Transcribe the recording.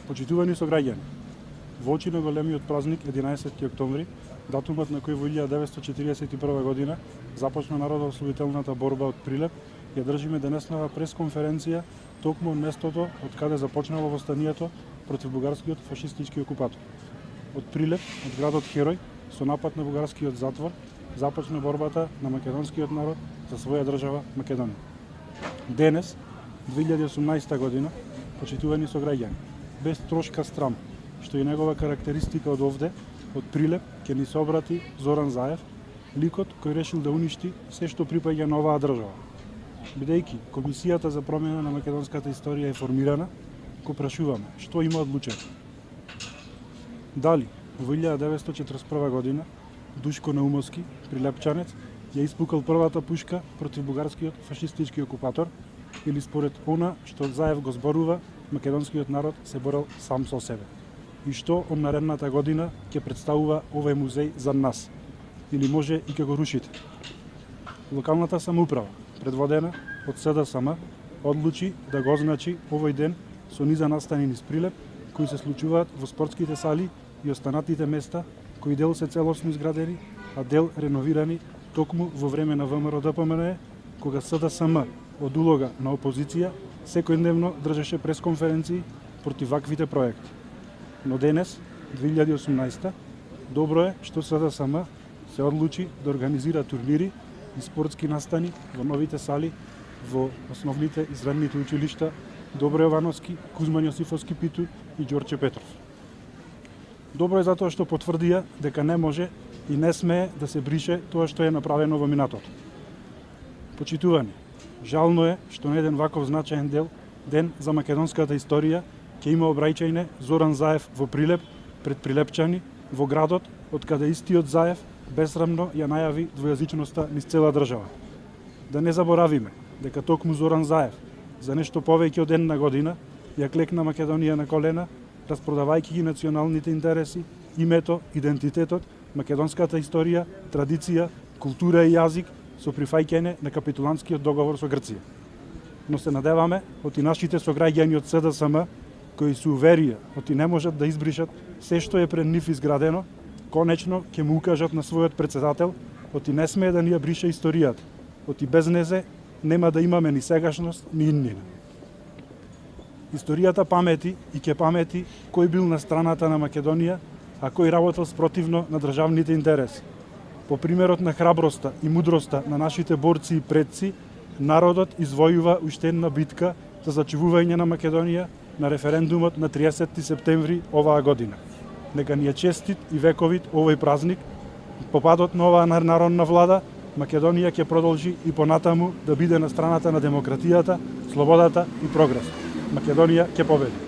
Почитувани сограѓани, во очи на големиот празник 11 октомври, датумот на кој во 1941 година започна народоослободителната борба од Прилеп, ја држиме денеснава пресконференција токму од местото од каде започнало востанието против бугарскиот фашистички окупатор. Од Прилеп, од градот Херој, со напад на бугарскиот затвор, започна борбата на македонскиот народ за своја држава Македонија. Денес, 2018 година, почитувани сограѓани, без трошка страм, што е негова карактеристика од овде, од Прилеп, ќе ни се обрати Зоран Заев, ликот кој решил да уништи се што припаѓа на оваа држава. Бидејќи Комисијата за промена на македонската историја е формирана, го прашуваме што има одлучено. Дали во 1941 година Душко Наумовски, прилепчанец, ја испукал првата пушка против бугарскиот фашистички окупатор, или според она што Заев го зборува, македонскиот народ се борел сам со себе. И што од наредната година ќе представува овој музеј за нас, или може и ќе го рушите. Локалната самоуправа, предводена од СДСМ, одлучи да го означи овој ден со низа настани низ Прилеп, кои се случуваат во спортските сали и останатите места, кои дел се целосно изградени, а дел реновирани токму во време на ВМРО ДПМН, кога СДСМ од улога на опозиција секојдневно држеше пресконференции против ваквите проекти. Но денес, 2018, добро е што СДСМ се одлучи да организира турнири и спортски настани во новите сали во основните и средните училишта Добро Јовановски, Кузман Јосифовски Питу и Ѓорче Петров. Добро е затоа што потврдија дека не може и не смее да се брише тоа што е направено во минатото. Почитувани, жално е што на еден ваков значаен ден за македонската историја ќе има обраќање Зоран Заев во Прилеп пред прилепчани во градот од каде истиот Заев бесрамно ја најави двојазичноста низ цела држава. Да не заборавиме дека токму Зоран Заев за нешто повеќе од една година ја клекна Македонија на колена, распродавајќи ги националните интереси, името, идентитетот, македонската историја, традиција, култура и јазик со прифаќање на капитулантскиот договор со Грција. Но се надеваме оти нашите сограѓани од СДСМ, кои се уверија оти не можат да избришат се што е пред нив изградено, конечно ќе му укажат на својот председател, оти не смее да ни ја брише историјата, оти без незе нема да имаме ни сегашност, ни иднина. Историјата памети и ќе памети кој бил на страната на Македонија, а кој работел спротивно на државните интереси. По примерот на храброста и мудроста на нашите борци и предци, народот извојува уште една битка за зачувување на Македонија на референдумот на 30 септември оваа година. Нека ни е честит и вековит овој празник. По падот на оваа народна влада, Македонија ќе продолжи и понатаму да биде на страната на демократијата, слободата и прогресот. Македонија ќе победи.